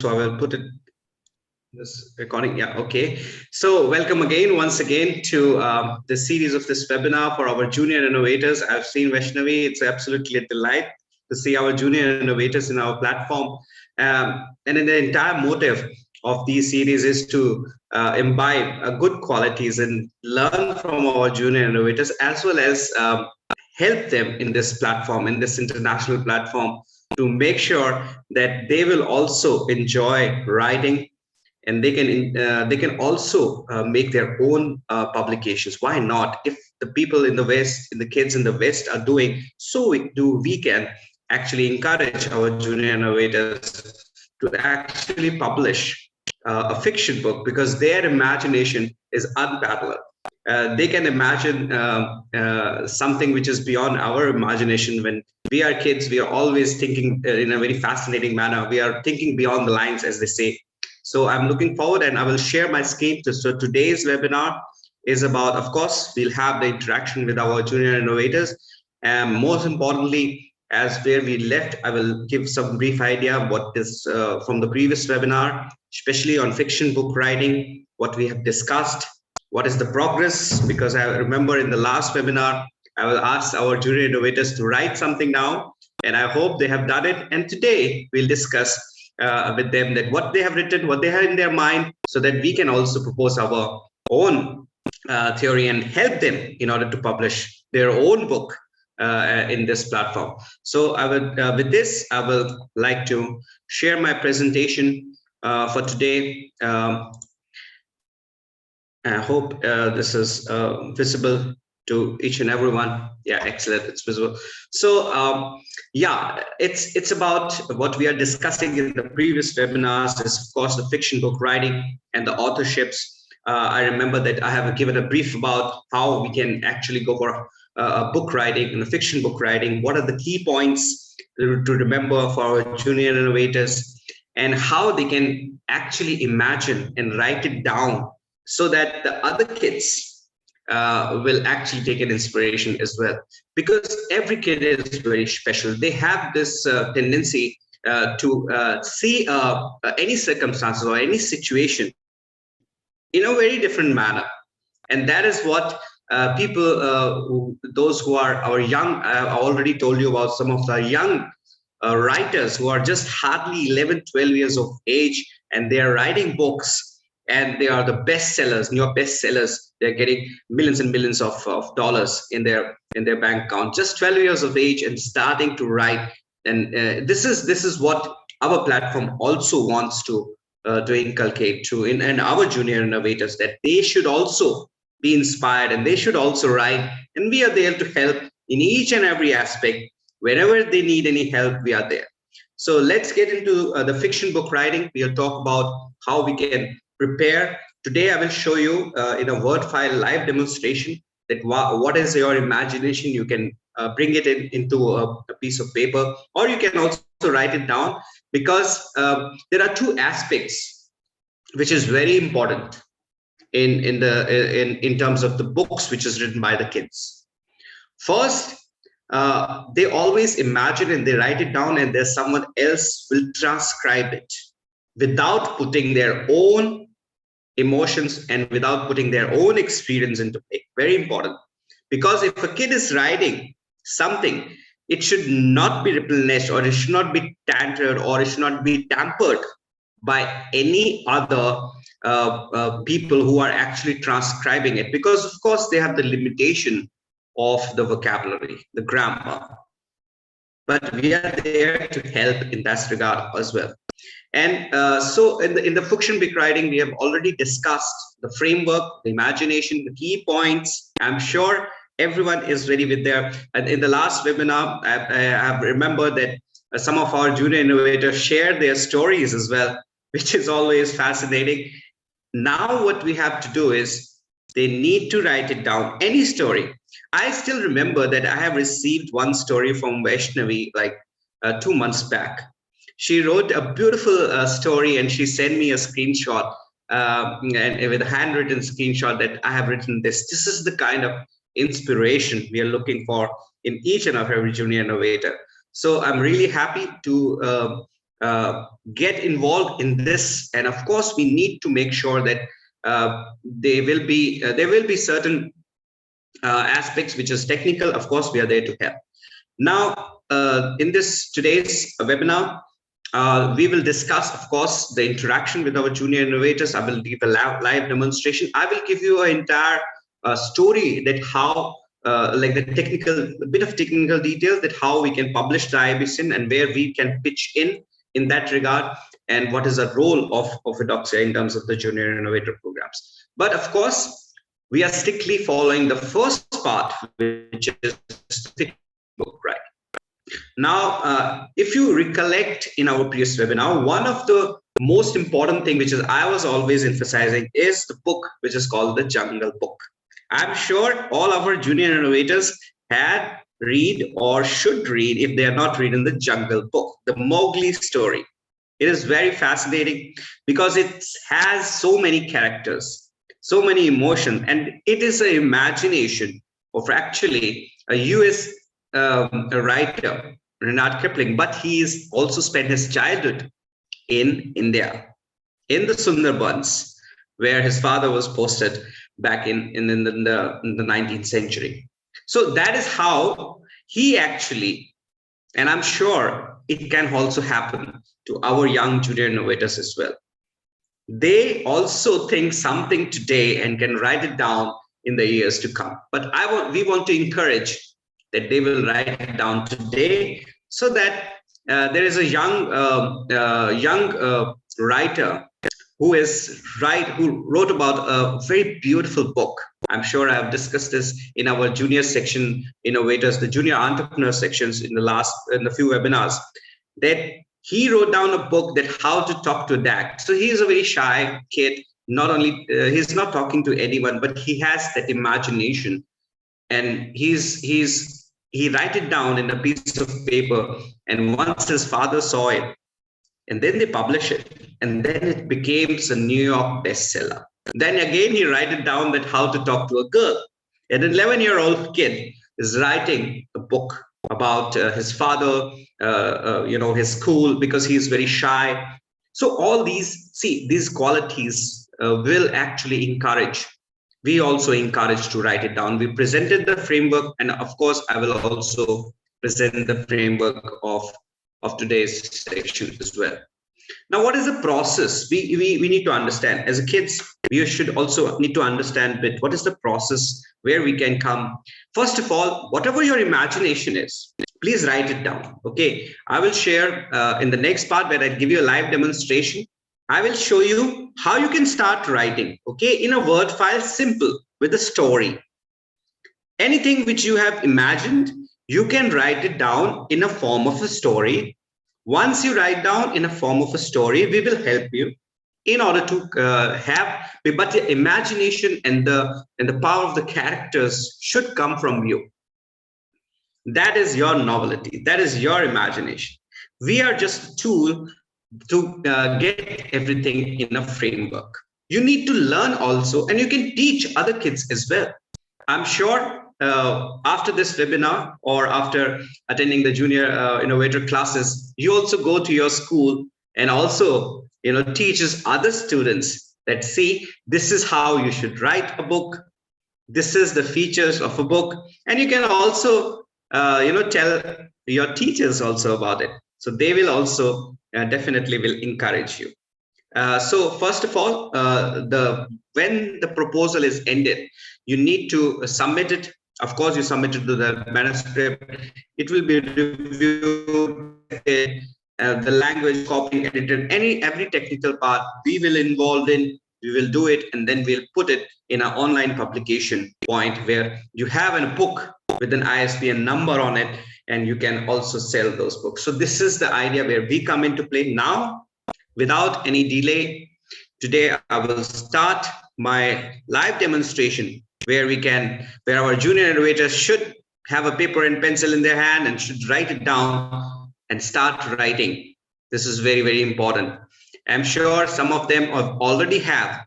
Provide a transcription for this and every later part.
So I will put it this recording. Yeah, okay. So welcome again, once again, to the series of this webinar for our junior innovators. I've seen Vaishnavi. It's absolutely a delight to see our junior innovators in our platform. And in the entire motive of these series is to imbibe good qualities and learn from our junior innovators, as well as help them in this platform, in this international platform, to make sure that they will also enjoy writing, and they can also make their own publications. Why not? If the people in the West, the kids in the West are doing, so we can actually encourage our junior innovators to actually publish a fiction book, because their imagination is unparalleled. They can imagine something which is beyond our imagination. When we are kids, we are always thinking in a very fascinating manner. We are thinking beyond the lines, as they say. So I'm looking forward, and I will share my screen. So today's webinar is about, of course, we'll have the interaction with our junior innovators. And most importantly, as where we left, I will give some brief idea of what is from the previous webinar, especially on fiction book writing, what we have discussed, what is the progress, because I remember in the last webinar, I will ask our junior innovators to write something now, and I hope they have done it. And today we'll discuss with them that what they have written, what they have in their mind, so that we can also propose our own theory and help them in order to publish their own book in this platform. So I would, with this, I will like to share my presentation for today. I hope this is visible to each and everyone. Yeah, excellent, it's visible. So yeah, it's about what we are discussing in the previous webinars is, of course, the fiction book writing and the authorships. I remember that I have given a brief about how we can actually go for a book writing and a fiction book writing. What are the key points to remember for our junior innovators, and how they can actually imagine and write it down, so that the other kids will actually take an inspiration as well. Because every kid is very special. They have this tendency to see any circumstances or any situation in a very different manner. And that is what people, those who are our young, I already told you about some of the young writers who are just hardly 11, 12 years of age, and they are writing books, and they are the bestsellers, new bestsellers. They're getting millions and millions of dollars in their bank account. Just 12 years of age and starting to write. And this is what our platform also wants to inculcate to in our junior innovators, that they should also be inspired and they should also write. And we are there to help in each and every aspect. Wherever they need any help, we are there. So let's get into the fiction book writing. We'll talk about how we can prepare. Today I will show you in a Word file live demonstration that what is your imagination. You can bring it into a piece of paper, or you can also write it down, because there are two aspects which is very important in terms of the books which is written by the kids. First, they always imagine and they write it down, and there's someone else will transcribe it without putting their own emotions and without putting their own experience into play. Very important, because if a kid is writing something, it should not be replenished, or it should not be tainted, or it should not be tampered by any other people who are actually transcribing it, because of course they have the limitation of the vocabulary, the grammar. But we are there to help in that regard as well. And so in the fiction book writing, we have already discussed the framework, the imagination, the key points. I'm sure everyone is ready with their, and in the last webinar, I have remembered that some of our junior innovators shared their stories as well, which is always fascinating. Now what we have to do is they need to write it down, any story. I still remember that I have received one story from Vaishnavi like 2 months back. She wrote a beautiful story, and she sent me a screenshot and with a handwritten screenshot that I have written this. This is the kind of inspiration we are looking for in each and every junior innovator. So I'm really happy to get involved in this. And of course, we need to make sure that there will be certain aspects which is technical. Of course, we are there to help. Now, in today's webinar, we will discuss, of course, the interaction with our junior innovators. I will give a live demonstration. I will give you an entire story that how, like the bit of technical details that how we can publish the IBSIN and where we can pitch in that regard, and what is the role of Eudoxia in terms of the junior innovator programs. But of course, we are strictly following the first part, which is the book, right? Now, if you recollect in our previous webinar, one of the most important thing, which is I was always emphasizing, is the book, which is called the Jungle Book. I'm sure all our junior innovators had read or should read, if they are not reading, the Jungle Book, the Mowgli story. It is very fascinating because it has so many characters, so many emotions, and it is an imagination of actually a US writer, Renard Kipling, but he's also spent his childhood in India, in the Sundarbans, where his father was posted back in the 19th century. So that is how he actually, and I'm sure it can also happen to our young junior innovators as well. They also think something today and can write it down in the years to come. But we want to encourage that they will write it down today, so that there is a young writer who wrote about a very beautiful book. I'm sure I have discussed this in our junior section innovators, the junior entrepreneur sections in the few webinars, that he wrote down a book that how to talk to a DAC. So he is a very shy kid. Not only he's not talking to anyone, but he has that imagination, and he write it down in a piece of paper. And once his father saw it, and then they publish it, and then it became a New York bestseller. Then again, he write it down that how to talk to a girl. An 11-year-old kid is writing a book about his father, his school, because he's very shy. So all these qualities will actually encourage. We also encourage to write it down. We presented the framework, and of course, I will also present the framework of today's section as well. Now, what is the process? We need to understand. As kids, we should also need to understand what is the process where we can come. First of all, whatever your imagination is, please write it down. Okay, I will share in the next part where I give you a live demonstration. I will show you how you can start writing, okay, in a Word file, simple, with a story. Anything which you have imagined, you can write it down in a form of a story. Once you write down in a form of a story, we will help you in order to but the imagination and the power of the characters should come from you. That is your novelty. That is your imagination. We are just a tool to get everything in a framework. You need to learn also, and you can teach other kids as well. I'm sure after this webinar or after attending the junior innovator classes, you also go to your school and also teaches other students that, see, this is how you should write a book. This is the features of a book, and you can also tell your teachers also about it. So they will also definitely will encourage you. So first of all, when the proposal is ended, you need to submit it. Of course, you submit it to the manuscript. It will be reviewed, the language, copy, edited, every technical part we will involve in. We will do it, and then we'll put it in an online publication point where you have a book with an ISBN number on it, and you can also sell those books. So this is the idea where we come into play now. Without any delay, today I will start my live demonstration where our junior innovators should have a paper and pencil in their hand and should write it down and start writing. This is very, very important. I'm sure some of them already have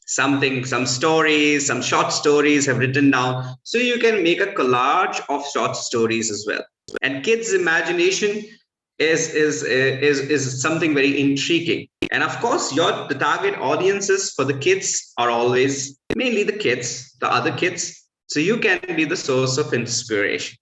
some stories, some short stories have written down. So you can make a collage of short stories as well. And kids' imagination is something very intriguing. And of course, the target audiences for the kids are always mainly the kids, the other kids. So you can be the source of inspiration,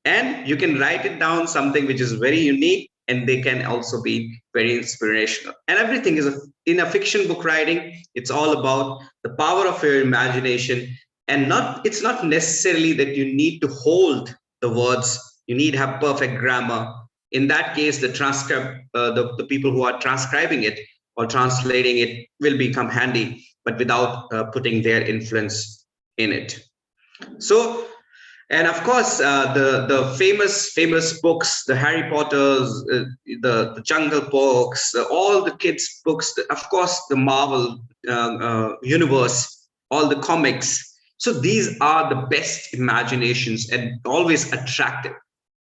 and you can write it down something which is very unique, and they can also be very inspirational. And everything is in a fiction book writing. It's all about the power of your imagination, and it's not necessarily that you need to hold the words. You need to have perfect grammar. In that case, the people who are transcribing it or translating it will become handy, but without putting their influence in it. So, and of course, the famous books, the Harry Potter's, the Jungle Books, all the kids books, of course, the Marvel universe, all the comics. So these are the best imaginations and always attractive.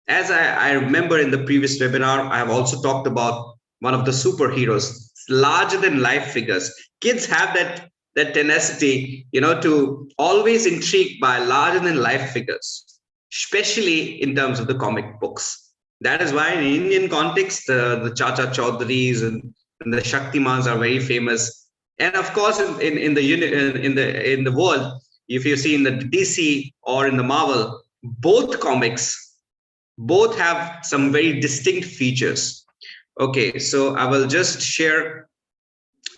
As I remember in the previous webinar, I have also talked about one of the superheroes, larger than life figures. Kids have that tenacity, to always intrigued by larger than life figures, especially in terms of the comic books. That is why in Indian context, the Chacha Chaudharys and the Shaktimans are very famous. And of course, in the world, if you see in the DC or in the Marvel, both have some very distinct features. Okay, so I will just share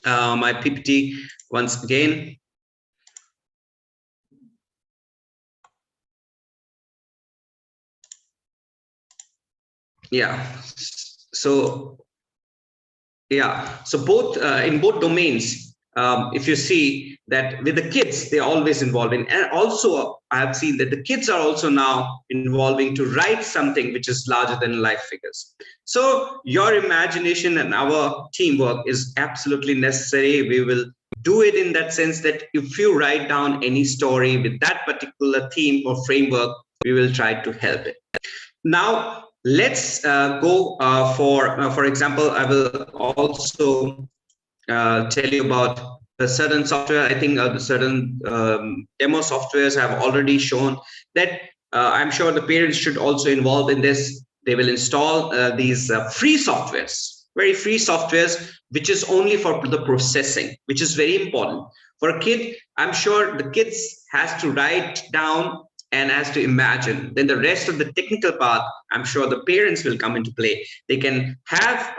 my PPT once again. Yeah, so both in both domains, if you see that with the kids, they're always involved in, and also I have seen that the kids are also now involving to write something which is larger than life figures. So your imagination and our teamwork is absolutely necessary. We will do it in that sense that if you write down any story with that particular theme or framework, we will try to help it. Now, let's go for example, I will also tell you about a certain software. I think the certain demo softwares have already shown that I'm sure the parents should also involve in this. They will install these free softwares, very free softwares, which is only for the processing, which is very important. For a kid, I'm sure the kids has to write down and has to imagine. Then the rest of the technical part, I'm sure the parents will come into play. They can have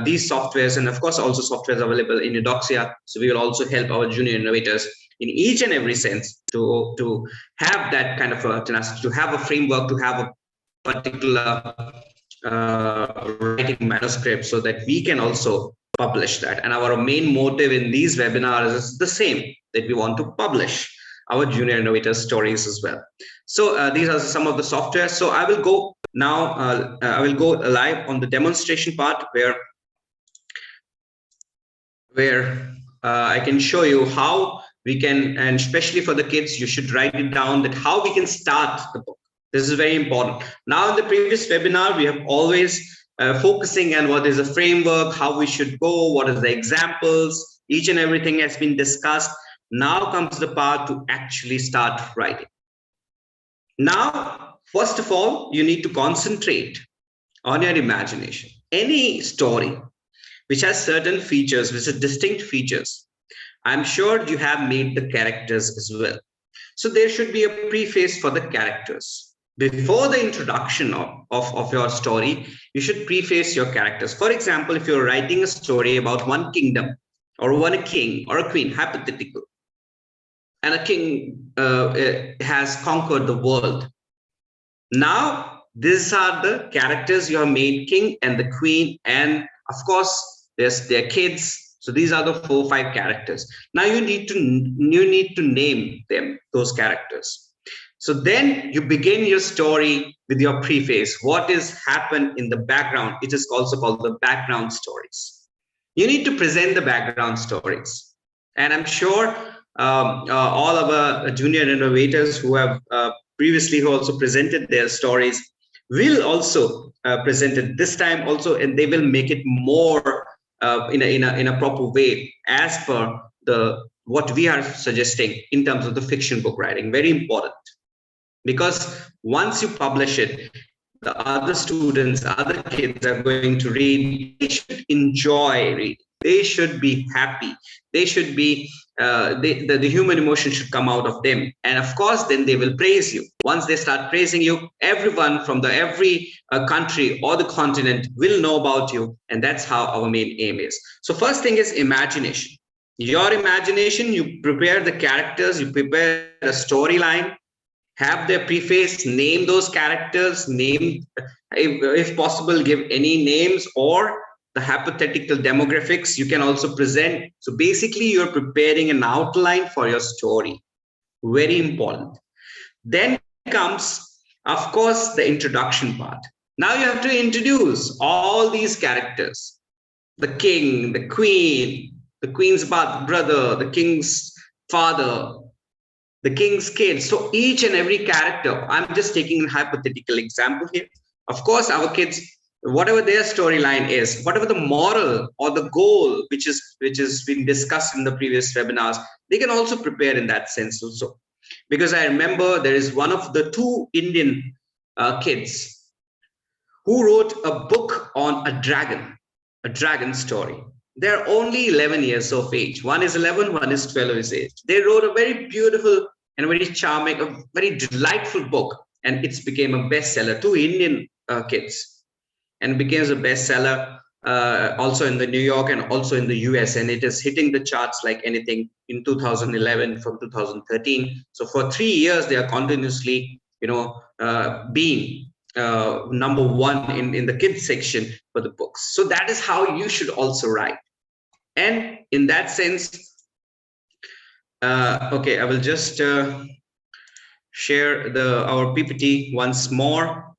these softwares, and of course also softwares available in Eudoxia. So we will also help our junior innovators in each and every sense to have that kind of a tenacity, to have a framework, to have a particular writing manuscript, so that we can also publish that. And our main motive in these webinars is the same, that we want to publish our junior innovator stories as well. So these are some of the software. So I will go now, I will go live on the demonstration part where I can show you how we can, and especially for the kids, you should write it down, that how we can start the book. This is very important. Now in the previous webinar, we have always focusing on what is a framework, how we should go, what are the examples, each and everything has been discussed. Now comes the part to actually start writing. Now, first of all, you need to concentrate on your imagination. Any story which has certain features, which are distinct features, I'm sure you have made the characters as well. So there should be a preface for the characters. Before the introduction of your story, you should preface your characters. For example, if you're writing a story about one kingdom, or one king or a queen, hypothetical, and a king has conquered the world. Now, these are the characters you have made, king and the queen, and of course, there's their kids. So these are the 4 or 5 characters. Now you need to name them, those characters. So then you begin your story with your preface. What is happened in the background? It is also called the background stories. You need to present the background stories, and I'm sure all of our junior innovators who have previously who also presented their stories will also present it this time also, and they will make it more in a proper way as per what we are suggesting in terms of the fiction book writing. Very important, because once you publish it, the other students, other kids are going to read, they should enjoy reading. They should be happy. They should be, the human emotion should come out of them. And of course, then they will praise you. Once they start praising you, everyone from every country or the continent will know about you. And that's how our main aim is. So first thing is imagination. Your imagination, you prepare the characters, you prepare a storyline, have their preface, name those characters, name, if possible, give any names or the hypothetical demographics you can also present. So basically, you're preparing an outline for your story. Very important. Then comes, of course, the introduction part. Now you have to introduce all these characters: the king, the queen's brother, the king's father, the king's kid. So each and every character, I'm just taking a hypothetical example here. Of course, our kids, whatever their storyline is, whatever the moral or the goal, which has been discussed in the previous webinars, they can also prepare in that sense also. Because I remember there is one of the two Indian kids who wrote a book on a dragon story. They're only 11 years of age. One is 11, one is 12 years age. They wrote a very beautiful and very charming, a very delightful book, and it's became a bestseller. Two Indian kids, and became a bestseller also in the New York and also in the US, and it is hitting the charts like anything in 2011 from 2013. So for 3 years, they are continuously, being number one in the kids section for the books. So that is how you should also write. And in that sense, okay, I will just share our PPT once more.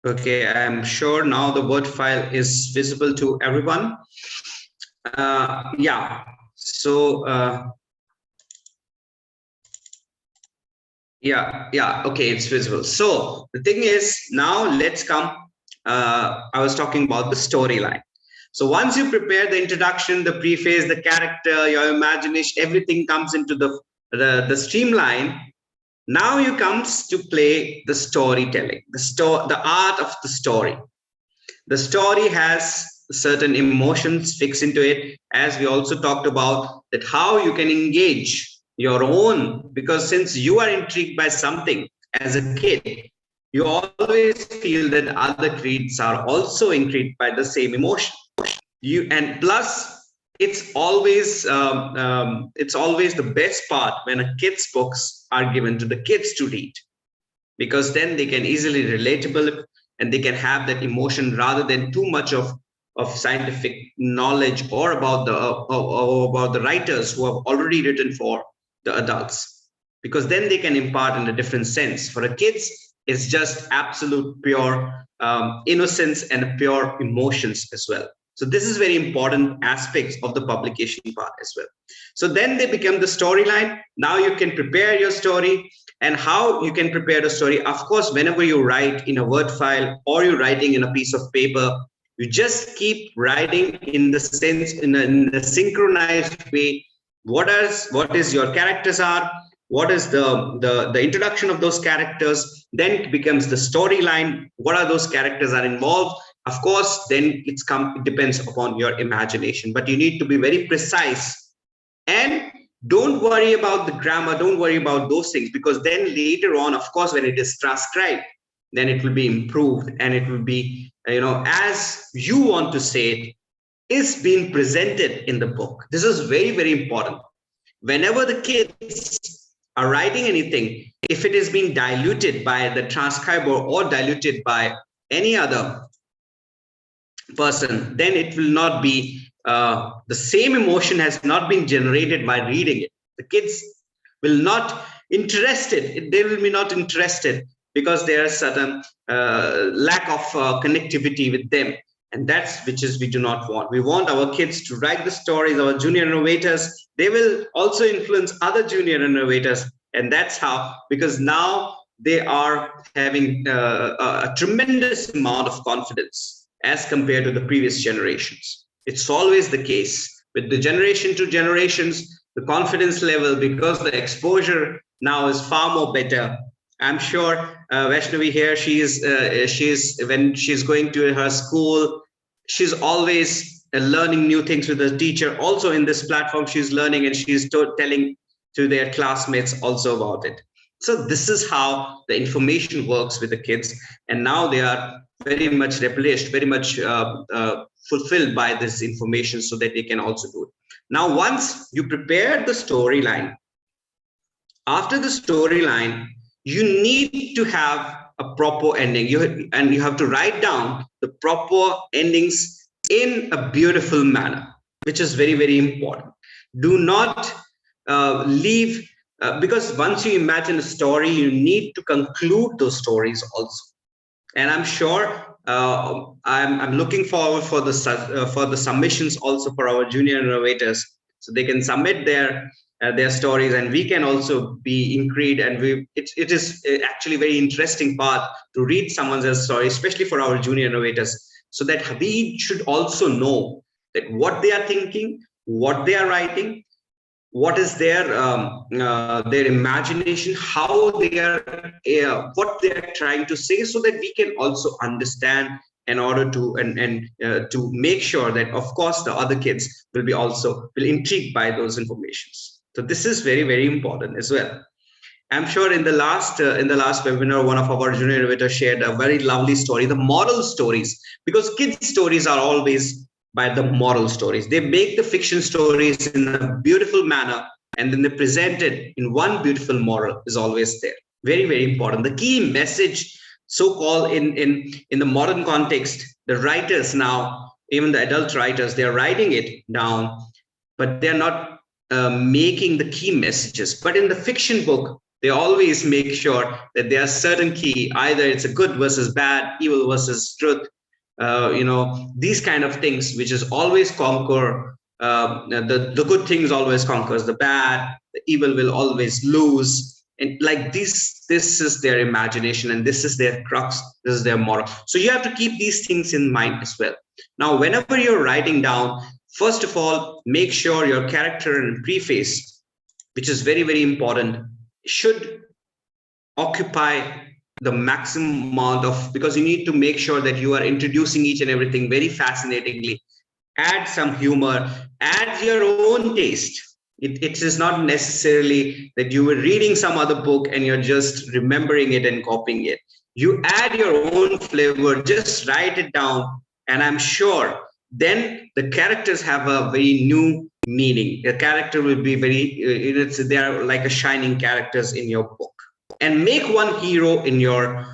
Okay, I'm sure now the Word file is visible to everyone. Yeah, so yeah, okay, it's visible. So the thing is, now let's come, I was talking about the storyline. So once you prepare the introduction, the preface, the character, your imagination, everything comes into the streamline. Now you comes to play the storytelling, the art of the story. The story has certain emotions fixed into it, as we also talked about that how you can engage your own, because since you are intrigued by something as a kid, you always feel that other kids are also intrigued by the same emotion. And plus, it's always the best part when a kid's books are given to the kids to read, because then they can easily relatable and they can have that emotion rather than too much of scientific knowledge or about the writers who have already written for the adults, because then they can impart in a different sense. For the kids, it's just absolute pure innocence and pure emotions as well. So this is very important aspects of the publication part as well. So then they become the storyline. Now you can prepare your story. And how you can prepare the story, of course, whenever you write in a Word file or you're writing in a piece of paper, you just keep writing in the sense, in a synchronized way. What is your characters are, what is the introduction of those characters, then it becomes the storyline, what are those characters are involved. Of course, then it depends upon your imagination, but you need to be very precise. And don't worry about the grammar, don't worry about those things, because then later on, of course, when it is transcribed, then it will be improved and it will be, as you want to say it, is being presented in the book. This is very, very important. Whenever the kids are writing anything, if it is being diluted by the transcriber or diluted by any other person, then it will not be, the same emotion has not been generated by reading it. The kids will not interested, they will be not interested, because there is certain lack of connectivity with them. And that's we do not want. We want our kids to write the stories, our junior innovators, they will also influence other junior innovators. And that's how, because now they are having a tremendous amount of confidence as compared to the previous generations. It's always the case with the generation to generations, the confidence level, because the exposure now is far more better. I'm sure Vaishnavi here, she's when she's going to her school, she's always learning new things with the teacher. Also in this platform, she's learning and she's telling to their classmates also about it. So this is how the information works with the kids, and now they are very much replenished, very much fulfilled by this information, so that they can also do it. Now, once you prepare the storyline, after the storyline, you need to have a proper ending. You have to write down the proper endings in a beautiful manner, which is very, very important. Do not leave, because once you imagine a story, you need to conclude those stories also. And I'm sure I'm looking forward for the submissions also for our junior innovators, so they can submit their stories, and we can also be increased. And it is actually very interesting part to read someone else's story, especially for our junior innovators, so that we should also know that what they are thinking, what they are writing, what is their imagination, how they are what they are trying to say, so that we can also understand in order to to make sure that of course the other kids will intrigued by those informations. So this is very, very important as well. I'm sure in the last webinar, one of our junior innovators shared a very lovely story, the moral stories, because kids stories are always by the moral stories. They make the fiction stories in a beautiful manner, and then they present it in one beautiful moral is always there. Very, very important. The key message, so-called in the modern context, the writers now, even the adult writers, they are writing it down, but they're not making the key messages. But in the fiction book, they always make sure that there are certain key, either it's a good versus bad, evil versus truth, these kind of things, which is always conquer, the good things always conquers the bad, the evil will always lose. And like this is their imagination, and this is their crux, this is their moral. So you have to keep these things in mind as well. Now, whenever you're writing down, first of all, make sure your character and preface, which is very, very important, should occupy the maximum amount of, because you need to make sure that you are introducing each and everything very fascinatingly. Add some humor, add your own taste. It is not necessarily that you were reading some other book and you're just remembering it and copying it. You add your own flavor, just write it down, and I'm sure then the characters have a very new meaning. The character will be very, they are like a shining characters in your book. And make one hero in your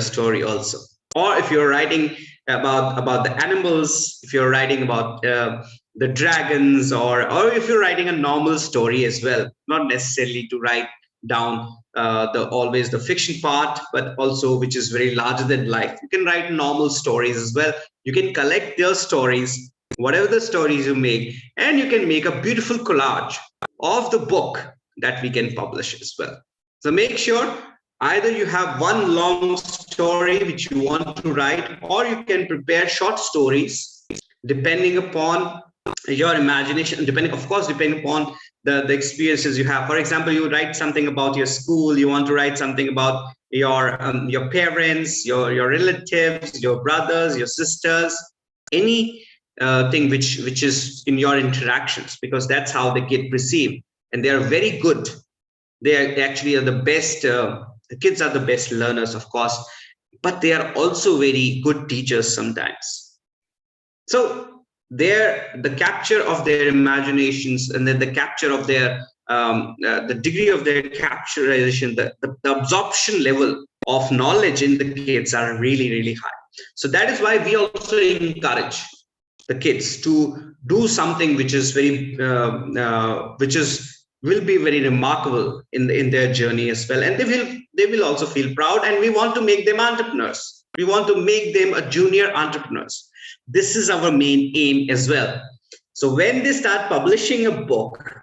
story also. Or if you're writing about the animals, if you're writing about the dragons, or if you're writing a normal story as well, not necessarily to write down always the fiction part, but also which is very larger than life. You can write normal stories as well. You can collect their stories, whatever the stories you make, and you can make a beautiful collage of the book that we can publish as well. So make sure either you have one long story which you want to write, or you can prepare short stories depending upon your imagination, depending upon the experiences you have. For example, you write something about your school, you want to write something about your parents, your relatives, your brothers, your sisters, any thing which is in your interactions, because that's how they get perceived, and they are very good. They actually are the best. The kids are the best learners, of course, but they are also very good teachers sometimes. So the capture of their imaginations, and then the capture of their the degree of their capturization, the absorption level of knowledge in the kids are really, really high. So that is why we also encourage the kids to do something which is very will be very remarkable in their journey as well, and they will also feel proud. And we want to make them entrepreneurs. We want to make them a junior entrepreneurs. This is our main aim as well. So when they start publishing a book,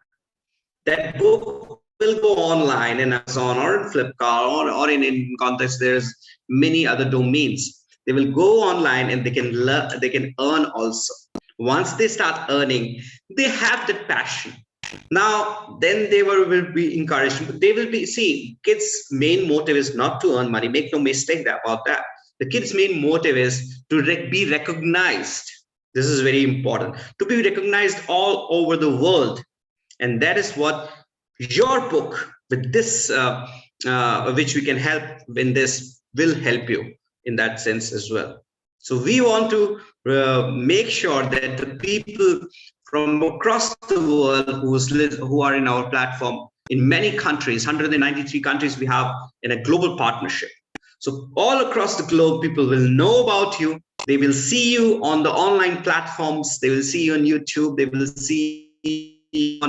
that book will go online in Amazon or in Flipkart or in context, there's many other domains. They will go online and they can learn, they can earn also. Once they start earning, they have that passion. Now, then they will be encouraged. They will be, see, kids' main motive is not to earn money. Make no mistake about that. The kids' main motive is to be recognized. This is very important. To be recognized all over the world. And that is what your book with this, which we can help in this, will help you in that sense as well. So we want to make sure that the people from across the world who are in our platform, in many countries, 193 countries we have in a global partnership. So all across the globe, people will know about you. They will see you on the online platforms. They will see you on YouTube. They will see you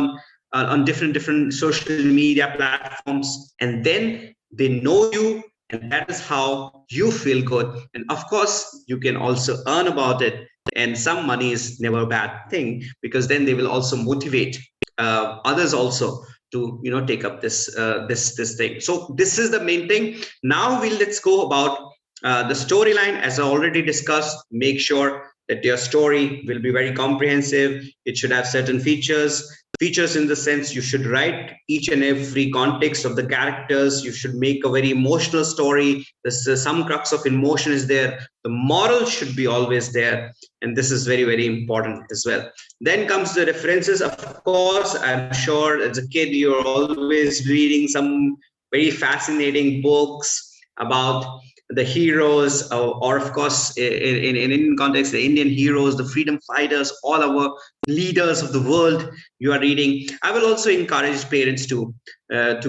on different social media platforms, and then they know you, and that is how you feel good. And of course, you can also earn about it. And some money is never a bad thing, because then they will also motivate others also to take up this this thing. So this is the main thing. Now let's go about the storyline. As I already discussed, make sure that your story will be very comprehensive. It should have certain features in the sense you should write each and every context of the characters. You should make a very emotional story. There's some crux of emotion is there. The moral should be always there, and this is very, very important as well. Then comes the references. Of course, I'm sure as a kid you're always reading some very fascinating books about the heroes, or of course in Indian context, the Indian heroes, the freedom fighters, all our leaders of the world you are reading. I will also encourage parents to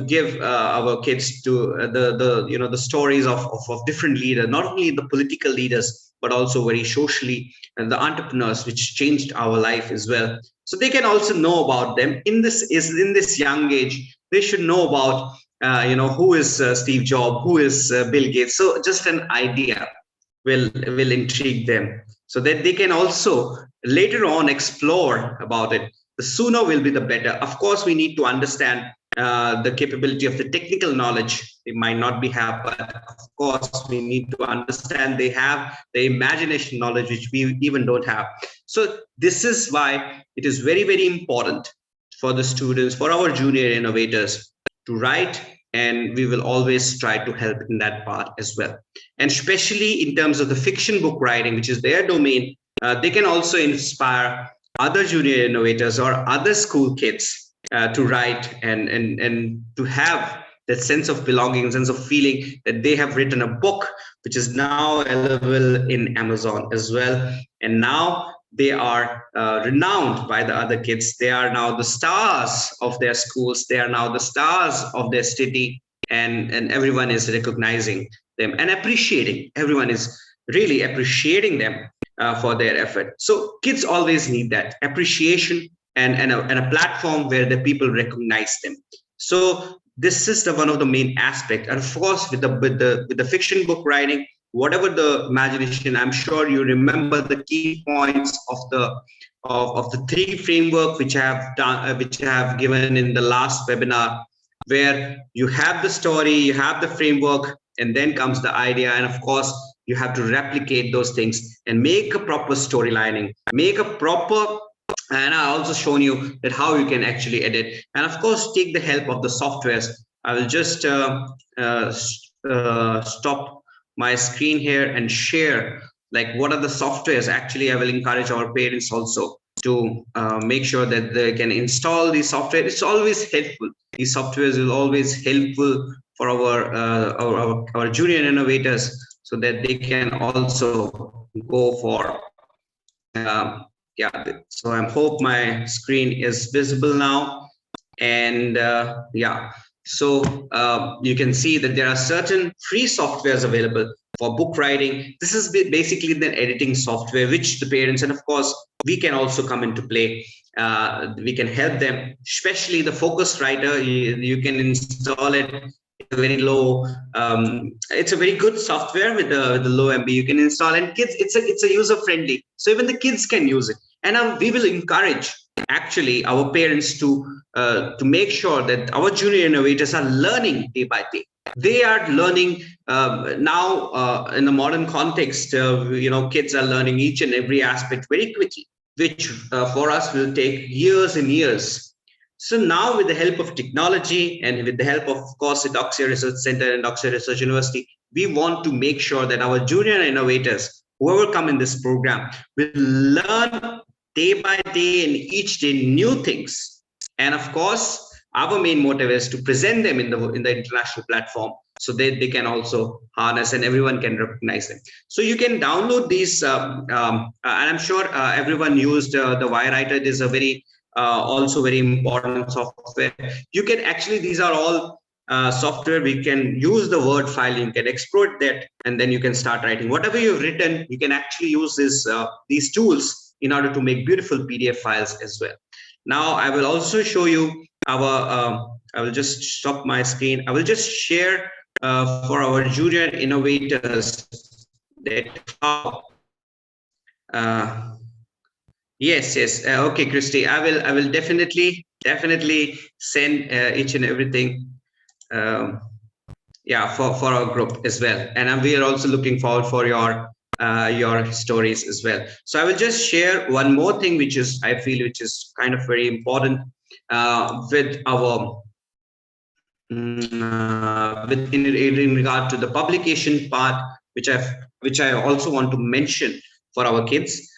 give our kids to the stories of different leaders, not only the political leaders, but also very socially, and the entrepreneurs which changed our life as well. So they can also know about them in this young age. They should know about who is Steve Jobs, who is Bill Gates. So just an idea will intrigue them, so that they can also later on explore about it. The sooner will be the better. Of course, we need to understand the capability of the technical knowledge. They might not be have, but of course we need to understand they have the imagination knowledge which we even don't have. So this is why it is very, very important for the students, for our junior innovators, to write, and we will always try to help in that part as well. And especially in terms of the fiction book writing, which is their domain, they can also inspire other junior innovators or other school kids to write and to have that sense of belonging, sense of feeling that they have written a book which is now available in Amazon as well. And now they are renowned by the other kids. They are now the stars of their schools. They are now the stars of their city, and everyone is recognizing them and appreciating. Everyone is really appreciating them for their effort. So kids always need that appreciation and a platform where the people recognize them. So this is one of the main aspects. And of course, with the fiction book writing, whatever the imagination, I'm sure you remember the key points of the three framework which I have done, which I have given in the last webinar, where you have the story, you have the framework, and then comes the idea, and of course you have to replicate those things and make a proper storylining, make a proper. And I also shown you that how you can actually edit, and of course take the help of the softwares. I will just stop my screen here and share like what are the softwares. Actually, I will encourage our parents also to make sure that they can install the software. It's always helpful. These softwares will always helpful for our junior innovators, so that they can also go for yeah. So I hope my screen is visible now. And yeah, so you can see that there are certain free softwares available for book writing. This is basically the editing software which the parents, and of course we can also come into play. We can help them, especially the focus writer. You can install it very low. It's a very good software with the low MB. You can install, and kids, it's a user friendly, so even the kids can use it. And we will encourage actually our parents to make sure that our junior innovators are learning day by day. They are learning now in the modern context. Kids are learning each and every aspect very quickly, which for us will take years and years. So now, with the help of technology and with the help of course, Eudoxia Research Centre and Eudoxia Research University, we want to make sure that our junior innovators, whoever come in this program, will learn day by day and each day new things. And of course, our main motive is to present them in the international platform so that they can also harness and everyone can recognize them. So you can download these, and I'm sure everyone used the Writer. It is a very also very important software. You can actually, these are all software. We can use the Word file, you can export that, and then you can start writing whatever you've written. You can actually use these tools in order to make beautiful PDF files as well. Now I will also show you our I will just stop my screen. I will just share for our junior innovators that how yes, okay, Christy, I will definitely send each and everything yeah, for our group as well. And we are also looking forward for your stories as well. So I will just share one more thing, which is, I feel, which is kind of very important with our in regard to the publication part, which I also want to mention for our kids.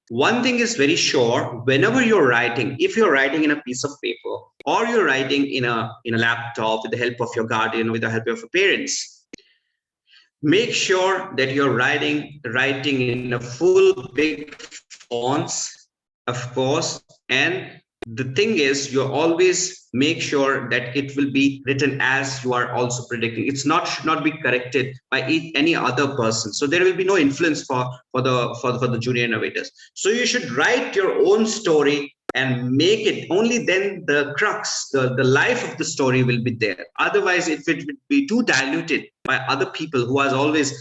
One thing is very sure: whenever you're writing, if you're writing in a piece of paper or you're writing in a laptop with the help of your guardian, with the help of your parents, make sure that you're writing in a full big fonts, of course. And the thing is, you always make sure that it will be written as you are also predicting. It's not, should not be corrected by any other person. So there will be no influence for the junior innovators. So you should write your own story and make it, only then the crux, the life of the story will be there. Otherwise, if it would be too diluted by other people who has always,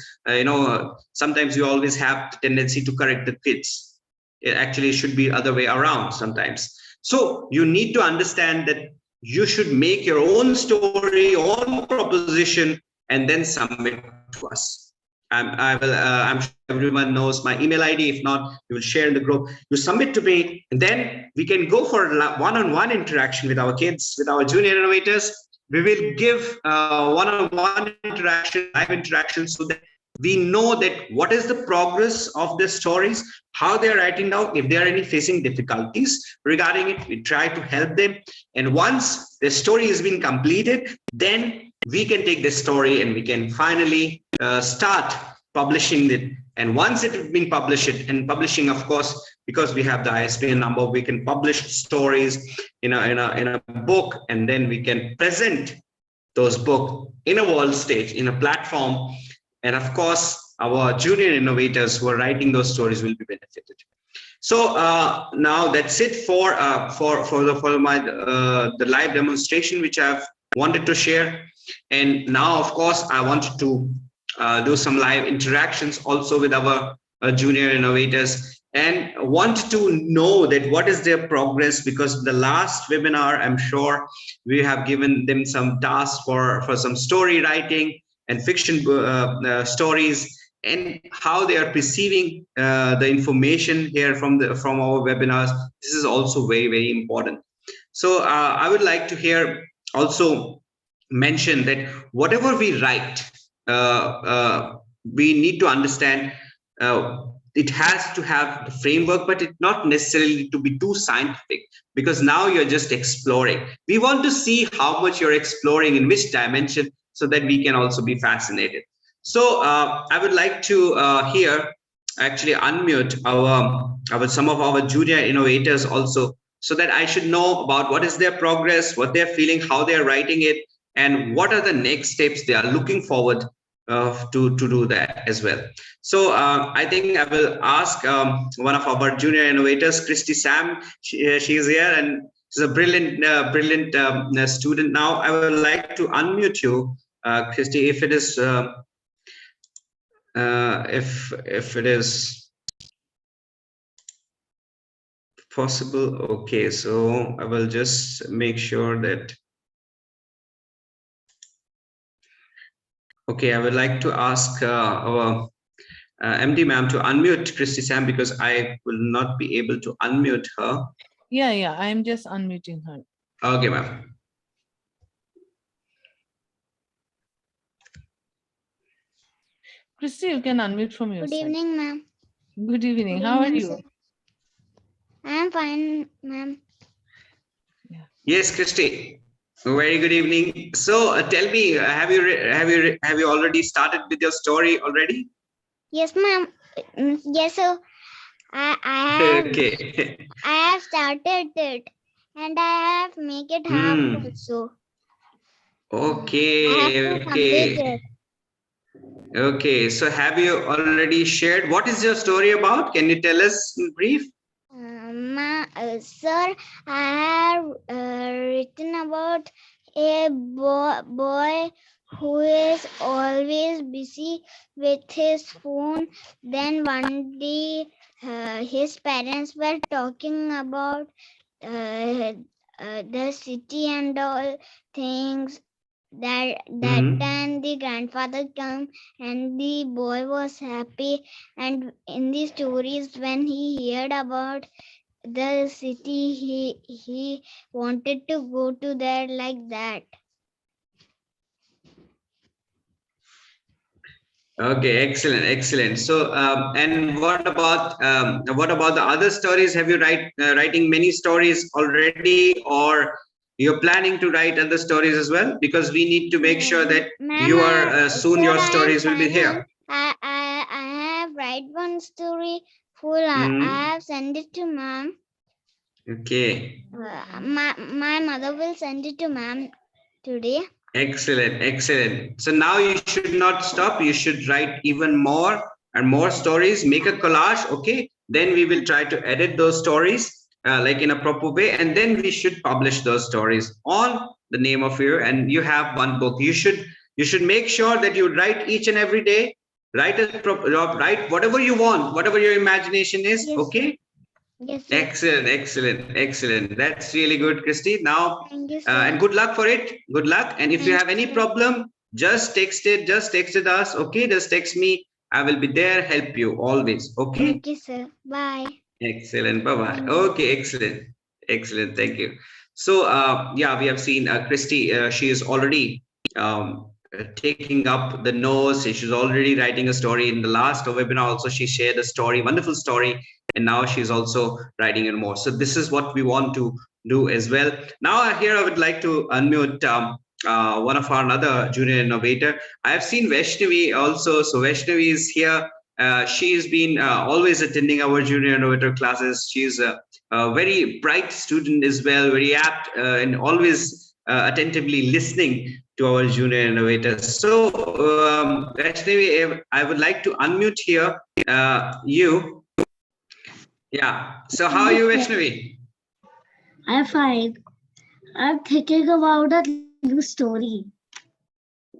sometimes you always have the tendency to correct the kids. It actually should be other way around sometimes. So you need to understand that you should make your own story, own proposition, and then submit to us. I'm sure everyone knows my email ID. If not, you will share in the group. You submit to me, and then we can go for one-on-one interaction with our kids, with our junior innovators. We will give one-on-one interaction, live interaction, so that we know that what is the progress of their stories, how they're writing down. If there are any facing difficulties regarding it, we try to help them. And once the story has been completed, then we can take the story and we can finally start publishing it. And once it has been published, and publishing, of course, because we have the ISBN number, we can publish stories in a book, and then we can present those books in a world stage, in a platform. And of course, our junior innovators who are writing those stories will be benefited. So now that's it for the live demonstration which I've wanted to share. And now, of course, I wanted to do some live interactions also with our junior innovators, and want to know that what is their progress, because the last webinar, I'm sure we have given them some tasks for some story writing and fiction stories, and how they are perceiving the information here from our webinars. This is also very, very important. So I would like to hear also mention that whatever we write, we need to understand it has to have the framework, but it not necessarily to be too scientific, because now you're just exploring. We want to see how much you're exploring, in which dimension, so that we can also be fascinated. So I would like to here actually unmute our some of our junior innovators also, so that I should know about what is their progress, what they're feeling, how they're writing it, and what are the next steps they are looking forward to do that as well. So I think I will ask one of our junior innovators, Christy Sam. She is here, and she's a brilliant student. Now I would like to unmute you, Christy, if it is if it is possible. Okay, so I will just make sure that. Okay, I would like to ask our MD ma'am to unmute Christy Sam, because I will not be able to unmute her. Yeah, I'm just unmuting her. Okay, ma'am. Christy, you can unmute from your Good side. evening, ma'am. Good evening. Good How are evening, you? sir. I am fine, ma'am. Yeah. Yes, Christy. Very good evening. So tell me, have you already started with your story already? Yes, ma'am. Yes, sir. Okay. I have started it, and I have make it half also. I have Okay. to complete Okay. it. Okay. So have you already shared? What is your story about? Can you tell us in brief? Sir, I have written about a boy who is always busy with his phone. Then one day, his parents were talking about the city and all things. That time the grandfather came and the boy was happy. And in the stories, when he heard about the city, he wanted to go to there like that. Okay, excellent, excellent. So, and what about the other stories? Have you writing many stories already, or you're planning to write other stories as well? Because we need to make sure that Ma'am, you are soon sir, your I am stories will be planning. here. I have write one story full. I have sent it to ma'am. Okay. My mother will send it to ma'am today. Excellent, excellent. So now you should not stop. You should write even more and more stories. Make a collage, okay? Then we will try to edit those stories like in a proper way, and then we should publish those stories on the name of you. And you have one book. You should make sure that you write each and every day. Write whatever you want, whatever your imagination is. Yes, Okay. Yes, sir. Excellent, excellent, excellent. That's really good, Christy. Now, Thank you, sir. and good luck for it. Good luck. And if you have any problem, just text it. Just text it us. Okay, just text me. I will be there, help you always. Okay. Okay, sir. Bye. Excellent. Bye bye. Okay, excellent, excellent. Thank you. So, yeah, we have seen Christy. She is already taking up the notes. She's already writing a story. In the last webinar, also she shared a story, wonderful story, and now she's also writing it more. So this is what we want to do as well. Now here I would like to unmute one of our another junior innovator. I have seen Vaishnavi also. So Vaishnavi is here. She's been always attending our junior innovator classes. She's a very bright student as well, very apt and always attentively listening to our junior innovators. So, Vaishnavi, I would like to unmute here you. Yeah. So, how are you, Vaishnavi? I'm fine. I'm thinking about a new story.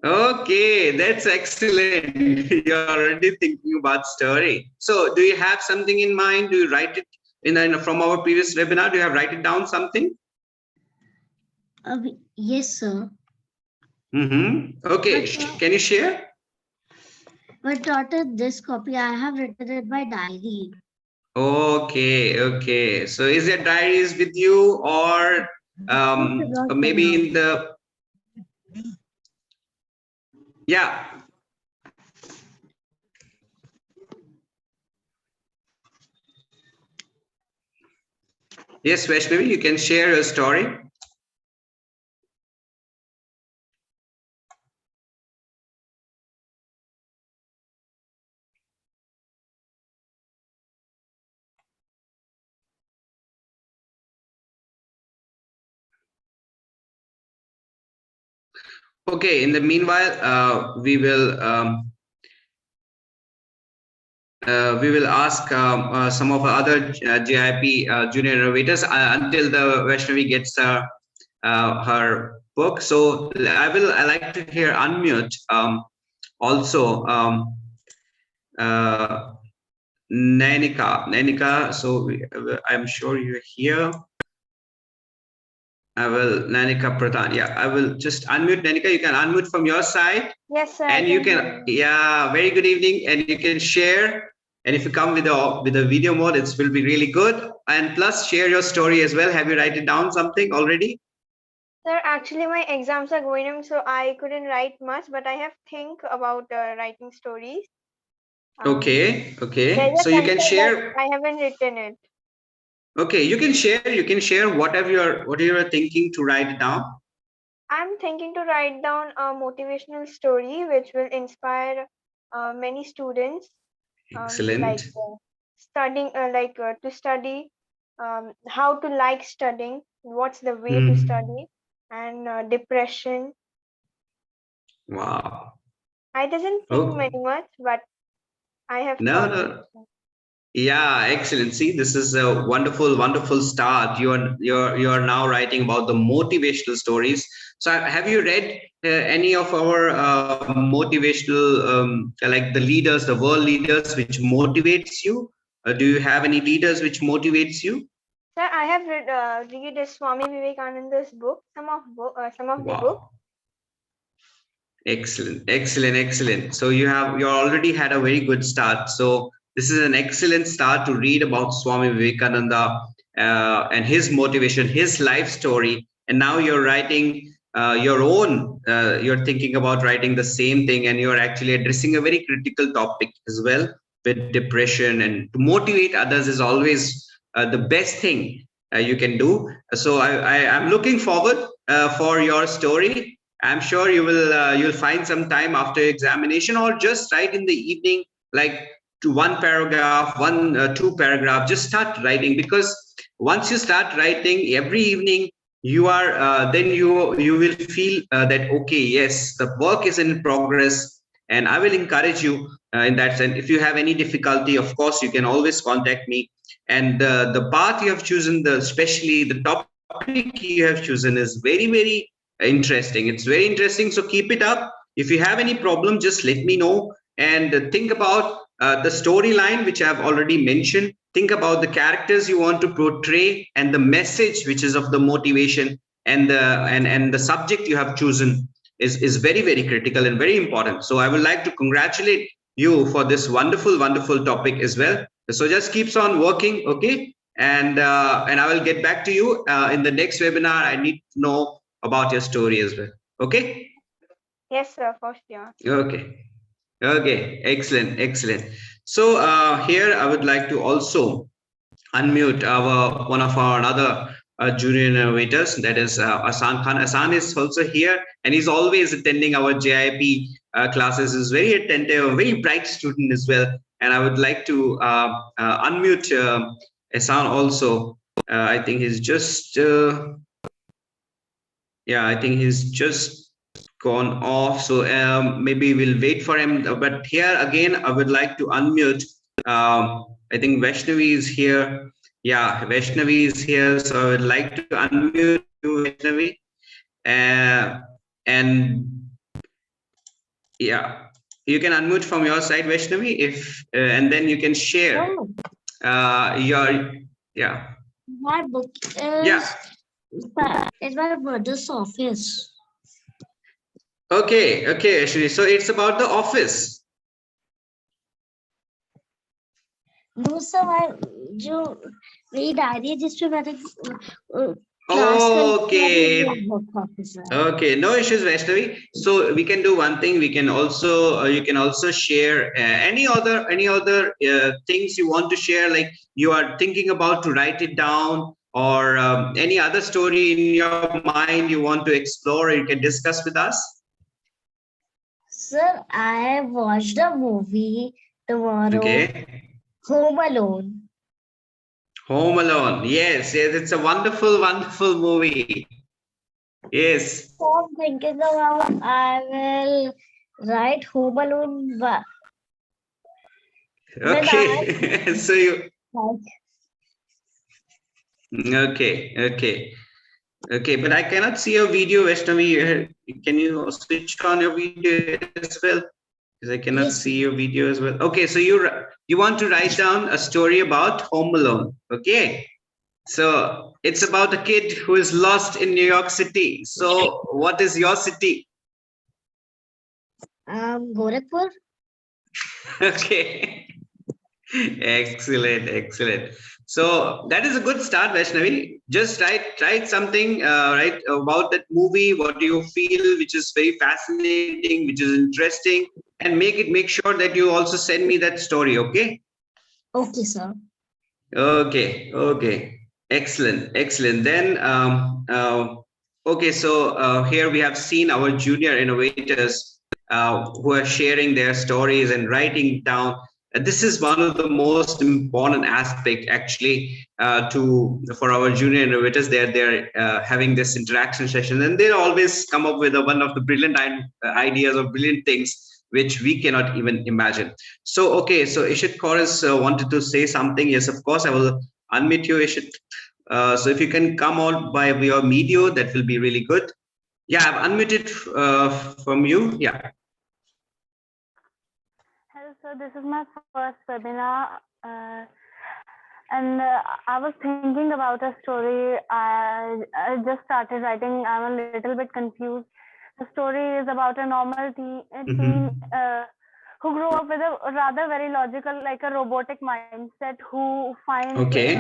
Okay, that's excellent. You're already thinking about story. So, do you have something in mind? Do you write it from our previous webinar? Do you have write it down something? Yes, sir. Okay, can you share? But not in this copy. I have written in my diary. Okay, okay. So, is there diaries with you, or maybe in the yeah. Yes, Vaishnavi, you can share your story. Okay, in the meanwhile, we will ask some of our other GIP junior innovators until the Vaishnavi gets her book. So I like to hear unmute also. Nanika. So I'm sure you're here. I will, Nanika Pradhan. Yeah, I will just unmute. Nanika, you can unmute from your side. Yes, sir. And you can, yeah, very good evening. And you can share. And if you come with a video mode, it will be really good. And plus share your story as well. Have you write it down something already? Sir, actually my exams are going on, so I couldn't write much, but I have think about writing stories. Okay. There's a So you can concept, but share. I haven't written it. Okay, you can share whatever you're thinking to write it down. I'm thinking to write down a motivational story which will inspire many students, Excellent. studying, to study, how to like studying, what's the way to Hmm. study, and depression. Wow. I doesn't think very much, but I have thought. No. Yeah, excellent. See, this is a wonderful start. You're now writing about the motivational stories. So have you read any of our motivational, like the leaders, the world leaders, which motivates you? Do you have any leaders which motivates you? Sir, I have read Swami Vivekananda's book, some of the book. Wow. Excellent. So you already had a very good start. So this is an excellent start to read about Swami Vivekananda and his motivation, his life story. And now you're writing your own. You're thinking about writing the same thing, and you're actually addressing a very critical topic as well with depression. And to motivate others is always the best thing you can do. So I'm looking forward for your story. I'm sure you'll find some time after examination, or just write in the evening, like to one paragraph, two paragraph. Just start writing, because once you start writing every evening, you are then you will feel that okay, yes, the work is in progress, and I will encourage you in that sense. If you have any difficulty, of course, you can always contact me. And the path you have chosen, especially the topic you have chosen, is very interesting. It's very interesting. So keep it up. If you have any problem, just let me know. And think about the storyline, which I've already mentioned. Think about the characters you want to portray, and the message, which is of the motivation, and the subject you have chosen is very critical and very important. So I would like to congratulate you for this wonderful topic as well. So just keeps on working, okay? And I will get back to you in the next webinar. I need to know about your story as well. Okay? Yes, sir, for sure. Okay, excellent. So here I would like to also unmute one of our another junior innovators, that is Asan Khan. Asan is also here, and he's always attending our JIP classes. He's very attentive, a very bright student as well. And I would like to unmute Asan also. I think he's just I think he's just gone off. So maybe we'll wait for him. But here again, I would like to unmute. I think Vaishnavi is here. Yeah, Vaishnavi is here. So I would like to unmute you, Vaishnavi. And yeah, you can unmute from your side, Vaishnavi, if and then you can share your My book is it's my brother's office. Okay, Vaishnavi. So it's about the office. No, sir, मेरी diary है जिसपे मैंने Okay, no issues, Vaishnavi. So we can do one thing. We can also you can also share any other things you want to share, like you are thinking about to write it down, or any other story in your mind you want to explore, you can discuss with us. Sir, I watched a movie tomorrow. Okay. Home Alone. Home Alone. Yes, it's a wonderful movie. Yes. So I'm thinking about I will write Home Alone. Okay. So you. Like, Okay, but I cannot see your video, Vaishnavi. Can you switch on your video as well? Because I cannot Yes, see your video as well. Okay, so you want to write down a story about Home Alone. Okay, so it's about a kid who is lost in New York City. So what is your city? Gorakhpur. Okay. Excellent, excellent. So that is a good start, Vaishnavi. Just write something, right, about that movie. What do you feel, which is very fascinating, which is interesting, and make sure that you also send me that story. Okay. Okay, sir. Okay. Okay. Excellent. Excellent. Then, okay. So here we have seen our junior innovators who are sharing their stories and writing down. This is one of the most important aspect actually for our junior innovators. They're having this interaction session, and they always come up with one of the brilliant ideas or brilliant things which we cannot even imagine. So okay, so Ishit Chorus wanted to say something. Yes, of course, I will unmute you, Ishit. So if you can come out by your video, that will be really good. Yeah, I've unmuted from you. Yeah. Hello, sir. This is my first webinar, and I was thinking about a story. I just started writing. I'm a little bit confused. The story is about a normal teen who grew up with a rather very logical, like a robotic mindset, who finds Okay.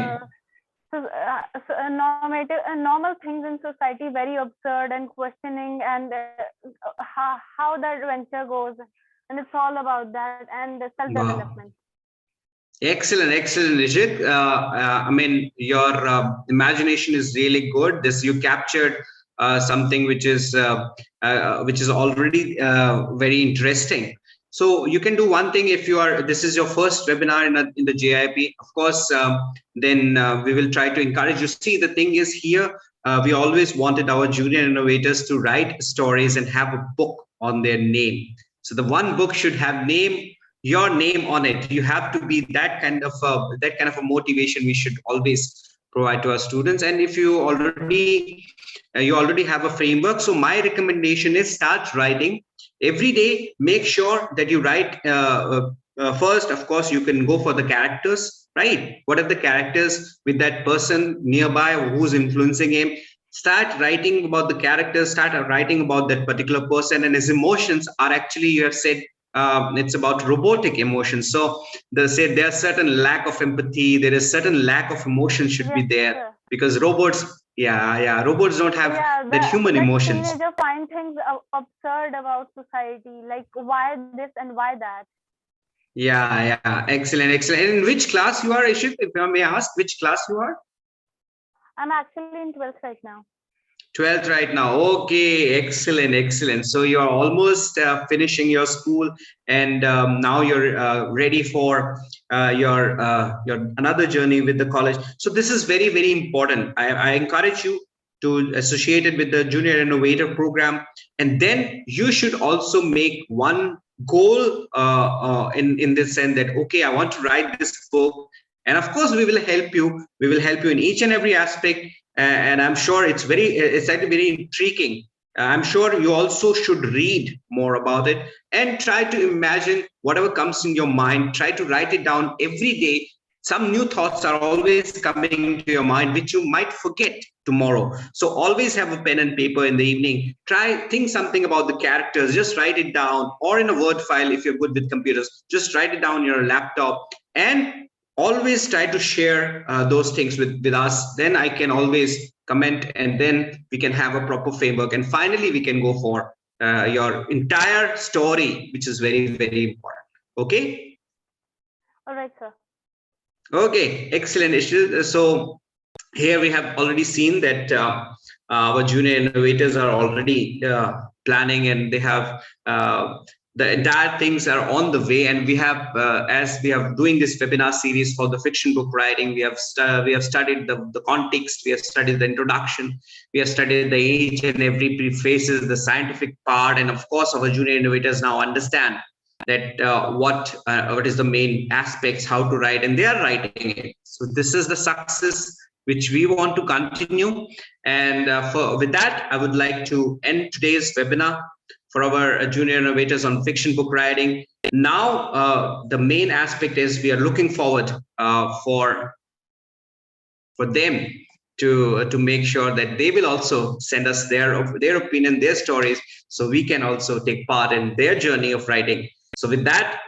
normal things in society very absurd and questioning, and how the adventure goes. And it's all about that and the self-development. Excellent, excellent, Rishit. I mean, your imagination is really good. This you captured something which is already very interesting. So you can do one thing if you are. This is your first webinar in the JIP. Of course, then we will try to encourage you. See, the thing is here. We always wanted our junior innovators to write stories and have a book on their name. So the one book should have your name on it. You have to be that kind of a motivation we should always provide to our students. And if you already have a framework, so my recommendation is start writing every day. Make sure that you write first. Of course, you can go for the characters, right? What are the characters with that person nearby who's influencing him? Start writing about the characters, start writing about that particular person, and his emotions are actually, you have said, it's about robotic emotions. So they say there's certain lack of empathy, there is certain lack of emotion should be there, sir. because robots robots don't have that human emotions. Teenager find things absurd about society, like why this and why that. Yeah, excellent. And in which class you are, Ishit, if I may ask, which class you are? I'm actually in 12th right now. 12th right now. Okay, excellent. So you're almost finishing your school, and now you're ready for your another journey with the college. So this is very, very important. I encourage you to associate it with the Junior Innovator Program, and then you should also make one goal in this sense that, okay, I want to write this book, and of course we will help you. We will help you in each and every aspect. And I'm sure it's actually very intriguing. I'm sure you also should read more about it and try to imagine whatever comes in your mind. Try to write it down every day. Some new thoughts are always coming into your mind, which you might forget tomorrow. So always have a pen and paper in the evening. Think something about the characters. Just write it down, or in a Word file if you're good with computers. Just write it down on your laptop, and always try to share those things with us. Then I can always comment, and then we can have a proper framework, and finally we can go for your entire story, which is very, very important. Okay. All right, sir. Okay, excellent, Ishil. So here we have already seen that our junior innovators are already planning, and they have the entire things are on the way. And we have, as we are doing this webinar series for the fiction book writing, we have studied the context, we have studied the introduction, we have studied the each and every prefaces, the scientific part, and of course our junior innovators now understand that what is the main aspects, how to write, and they are writing it. So this is the success which we want to continue. And with that, I would like to end today's webinar. for our junior innovators on fiction book writing. Now, the main aspect is we are looking forward for them to make sure that they will also send us their opinion, their stories, so we can also take part in their journey of writing. So with that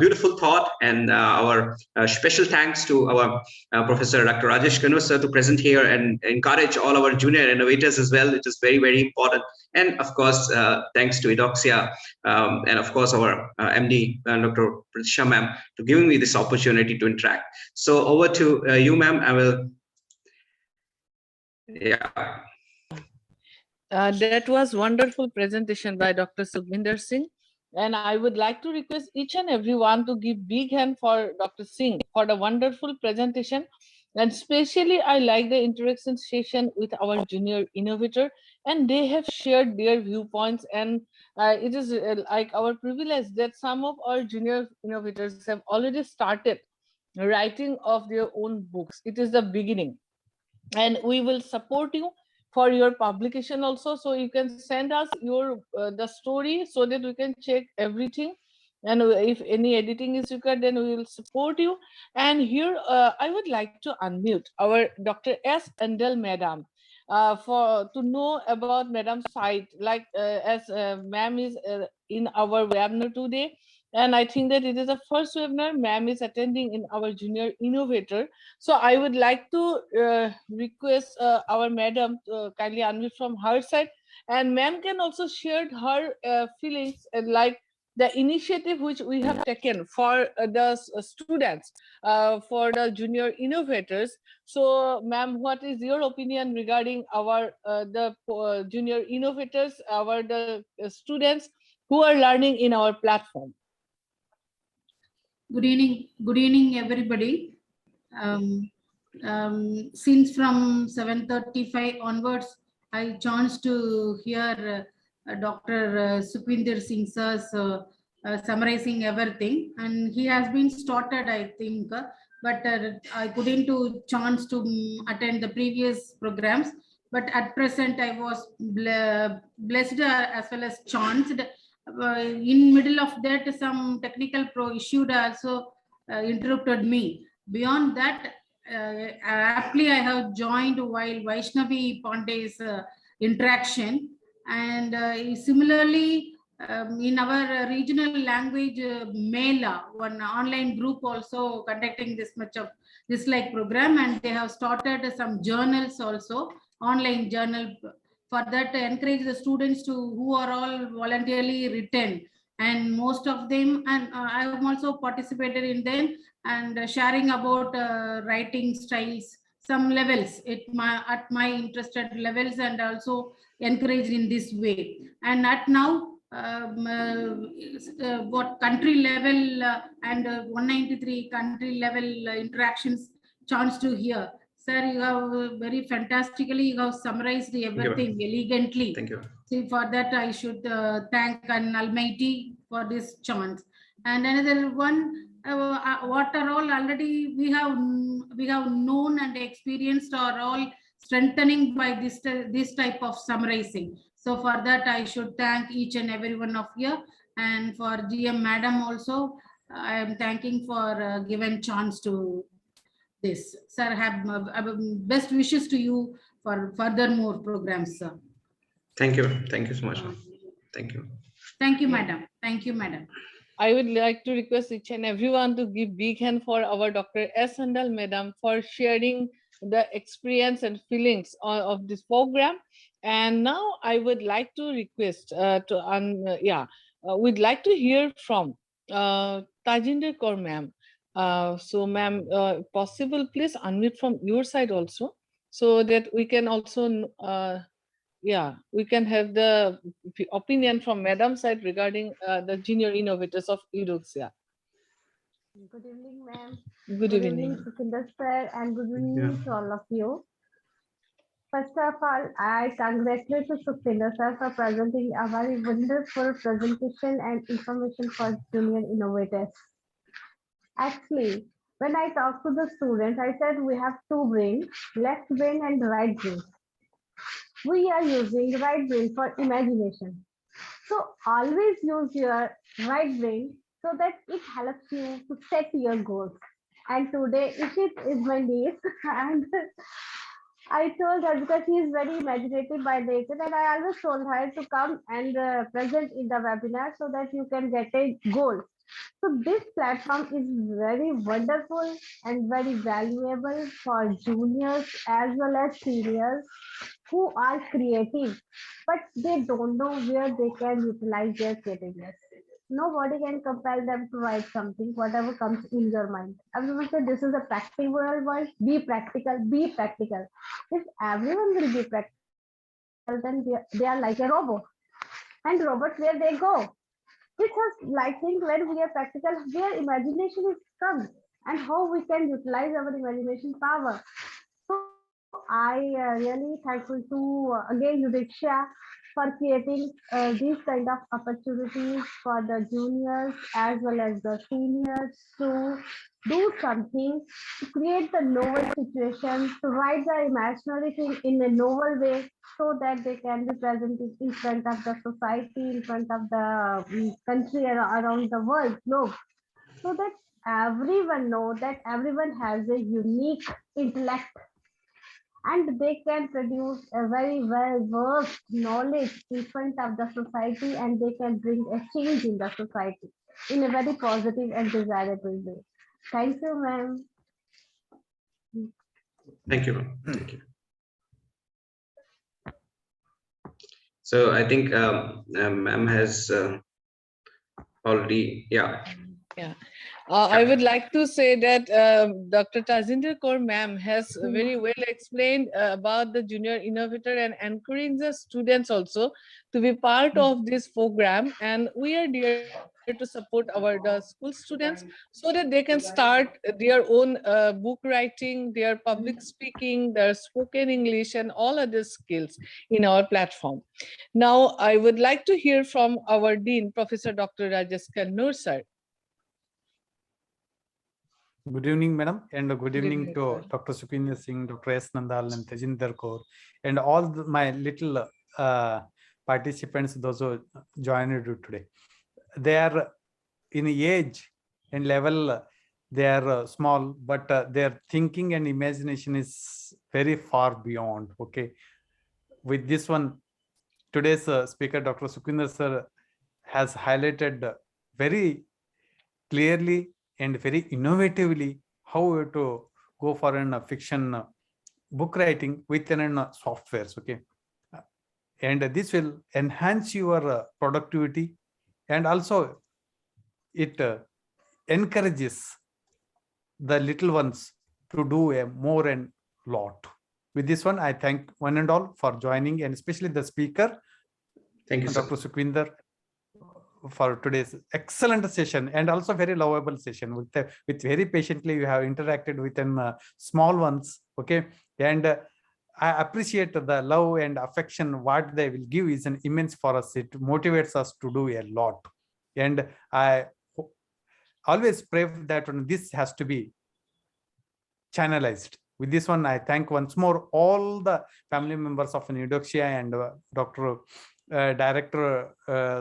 beautiful thought, and our special thanks to our Professor Dr. Rajesh Kanu sir to present here and encourage all our junior innovators as well. It is very, very important. And of course, thanks to Eudoxia and of course our MD, Dr. Pratisha ma'am, to giving me this opportunity to interact. So over to you, ma'am. I will. Yeah. That was wonderful presentation by Dr. Sukhbinder Singh. And I would like to request each and everyone to give big hand for Dr. Singh for the wonderful presentation. And especially I like the interaction session with our junior innovator, and they have shared their viewpoints. And it is like our privilege that some of our junior innovators have already started writing of their own books. It is the beginning, and we will support you for your publication also. So you can send us your the story so that we can check everything, and if any editing is required, then we will support you. And here I would like to unmute our Dr. S. Andal madam for to know about madam's site, like as ma'am is in our webinar today. And I think that it is the first webinar ma'am is attending in our junior innovator. So I would like to request our madam to kindly unmute from her side, and ma'am can also share her feelings, like the initiative which we have taken for the students, for the junior innovators. So ma'am, what is your opinion regarding our the junior innovators, our the students who are learning in our platform? Good evening, everybody. Since from 7:35 onwards, I chanced to hear Dr. Sukhbinder Singh sir's summarizing everything, and he has been started, I think, but I couldn't chance to attend the previous programs. But at present, I was blessed as well as chanced. In middle of that, some technical issue also interrupted me. Beyond that, aptly I have joined while Vaishnavi Pandey's interaction, and similarly in our regional language Mela, one online group also conducting this much of this like program, and they have started some journals also, online journal, for that encourage the students to who are all voluntarily written, and most of them, and I have also participated in them, and sharing about writing styles, some levels at my interested levels, and also encouraged in this way. And at now what country level and 193 country level interactions chance to hear. Sir, you have very fantastically, you have summarized everything elegantly. Thank you. See, for that I should thank an Almighty for this chance. And another one, what are all already we have known and experienced are all strengthening by this type of summarizing. So for that I should thank each and every one of you, and for GM madam also I am thanking for given chance to this. Sir, have best wishes to you for further more programs, sir. Thank you so much. Thank you. Thank you, madam. Thank you, madam. I would like to request each and everyone to give big hand for our Dr. S. Andal madam for sharing the experience and feelings of this program. And now I would like to request we'd like to hear from Tajinder Kaur ma'am. So ma'am, possible please unmute from your side also, so that we can also we can have the opinion from madam side regarding the junior innovators of Eudoxia. Good evening, ma'am. Good evening. Sukhinder sir, and good evening to all of you. First of all, I congratulate Sukhinder sir for presenting a very wonderful presentation and information for junior innovators. Actually, when I talked to the students, I said we have two brains, left brain and right brain. We are using right brain for imagination. So always use your right brain so that it helps you to set your goals. And today Ishit is my niece and I told her because she is very imaginative by nature, and I always told her to come and present in the webinar so that you can get a goal. So this platform is very wonderful and very valuable for juniors as well as seniors who are creative, but they don't know where they can utilize their creativeness. Nobody can compel them to write something, whatever comes in your mind. Everyone said this is a practical world, be practical, be practical. If everyone will be practical, then they are like a robot. And robots, where they go? It's just like think when we are practical, where imagination is come and how we can utilize our imagination power. So I really thankful to again Eudoxia for creating these kind of opportunities for the juniors as well as the seniors to do something, to create the novel situation, to write the imaginary thing in a novel way so that they can be presented in front of the society, in front of the country around the world, globe, so that everyone know that everyone has a unique intellect and they can produce a very well versed knowledge in front of the society and they can bring a change in the society in a very positive and desirable way. Thank you, ma'am. Thank you, ma'am. Thank you. So I think ma'am has already, yeah. Yeah. I would like to say that Dr. Tajinder Kaur ma'am has very well explained about the junior innovator and encouraging the students also to be part of this program. And we are there to support the school students so that they can start their own book writing, their public speaking, their spoken English, and all other skills in our platform. Now, I would like to hear from our Dean, Professor Dr. Rajesh Kannur, sir. Good evening, madam, and good evening evening, to sir. Dr. Sukhwinder Singh, Dr. S. Nandal, and Tajinder Kaur, and all my little participants, those who joined today. They are in age and level, they are small, but their thinking and imagination is very far beyond. Okay, with this one, today's speaker, Dr. Sukhwinder sir, has highlighted very clearly and very innovatively how to go for a fiction book writing within softwares. Okay, and this will enhance your productivity, and also it encourages the little ones to do a more and lot. With this one, I thank one and all for joining, and especially the speaker. Thank you, Dr. sir. Sukhwinder, for today's excellent session and also very lovable session. With very patiently you have interacted with them small ones. Okay, and I appreciate the love and affection what they will give is an immense for us. It motivates us to do a lot, and I always pray that this has to be channelized. With this one, I thank once more all the family members of Eudoxia and Dr. Director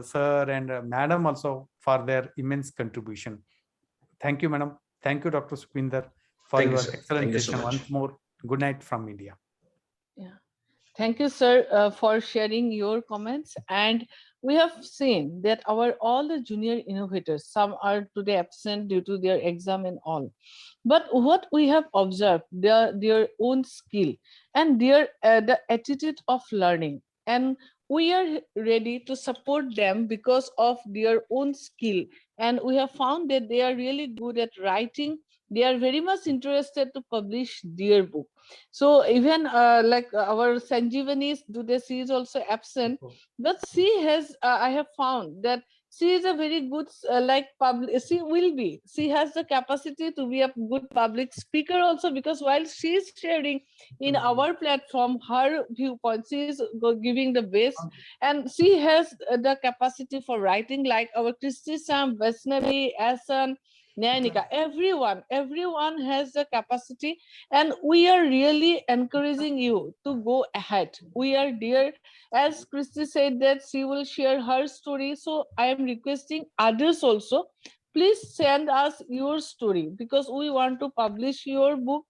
sir and madam also for their immense contribution. Thank you, madam. Thank you, Dr. Sukhwinder, for Thank you, your sir. excellent Thank you so session. much. Once more, good night from India. Yeah. Thank you, sir, for sharing your comments. And we have seen that all the junior innovators, some are today absent due to their exam and all. But what we have observed, their own skill and their the attitude of learning. And we are ready to support them because of their own skill. And we have found that they are really good at writing. They are very much interested to publish their book. So even like our Sanjeevani today, she is also absent, but she has, I have found that she is a very good she has the capacity to be a good public speaker also, because while she is sharing in our platform her viewpoint, she is giving the best, and she has the capacity for writing, like our Christy Sam, Vaishnavi, Asan, Nyanika, everyone has the capacity, and we are really encouraging you to go ahead. We are there, as Christy said that she will share her story. So I am requesting others also, please send us your story, because we want to publish your book,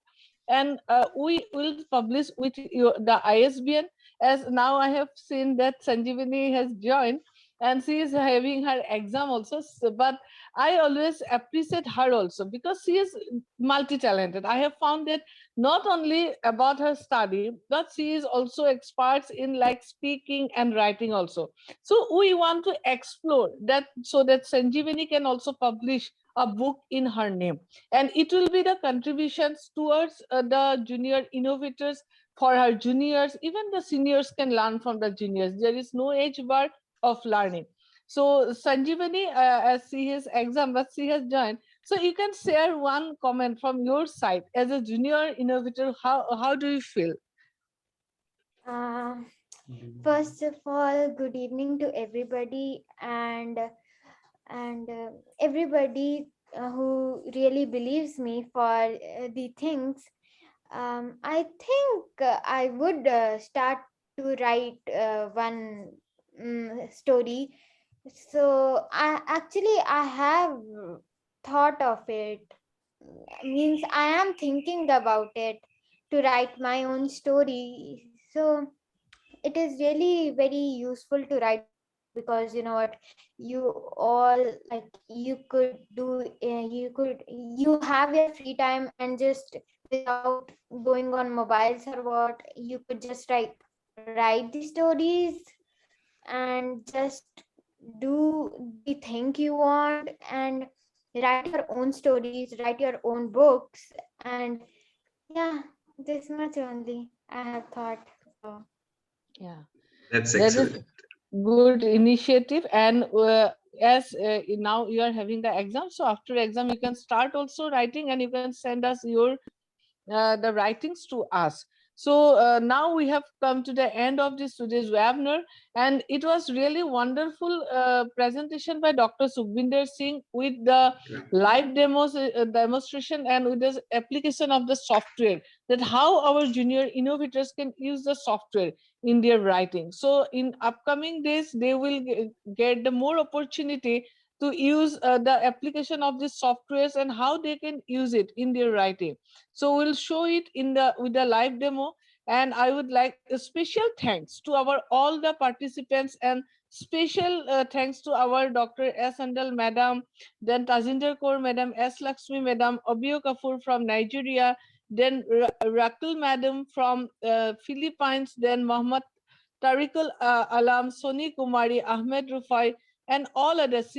and we will publish with the ISBN. As now I have seen that Sanjeevani has joined, and she is having her exam also. But I always appreciate her also, because she is multi-talented. I have found that not only about her study, but she is also expert in like speaking and writing also. So we want to explore that, so that Sanjeevani can also publish a book in her name, and it will be the contributions towards the junior innovators. For her juniors, even the seniors can learn from the juniors. There is no age bar of learning. So Sanjeevani, as she has exam, but she has joined. So you can share one comment from your side as a junior innovator. How do you feel? First of all, good evening to everybody, and everybody who really believes me for the things. I think I would start to write one story. So I have thought of it. Means I am thinking about it to write my own story. So it is really very useful to write stories, because you know what, you all like you could do you have your free time, and just without going on mobiles or what, you could just write the stories and just do the thing you want, and write your own stories, write your own books. And yeah, this much only I have thought. So Yeah, That's that is excellent. good initiative. And as now you are having the exam, so after exam you can start also writing, and you can send us your the writings to us. So now we have come to the end of this today's webinar, and it was really wonderful presentation by Dr. Sukhbinder Singh with the live demonstration and with the application of the software, that how our junior innovators can use the software in their writing. So in upcoming days, they will get the more opportunity to use the application of these softwares and how they can use it in their writing. So we'll show it in the with the live demo. And I would like a special thanks to our all the participants, and special thanks to our Dr. S. Andal Madam, then Tajinder Kaur Madam, S. Lakshmi Madam, Obio Kapoor from Nigeria, then Rakul Madam from Philippines, then Mohammed Tariqul Alam, Soni Kumari, Ahmed Rufai, and all others,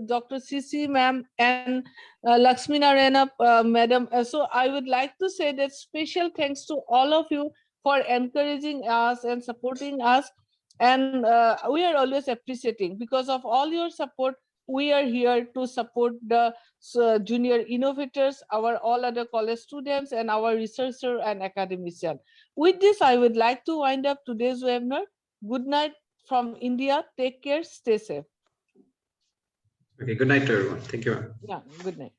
Dr. CC ma'am, and Lakshmi Narayana madam. So I would like to say that special thanks to all of you for encouraging us and supporting us. And we are always appreciating, because of all your support, we are here to support the junior innovators, our all other college students, and our researcher and academician. With this, I would like to wind up today's webinar. Good night from India. Take care. Stay safe. Okay, good night to everyone. Thank you. Yeah, good night.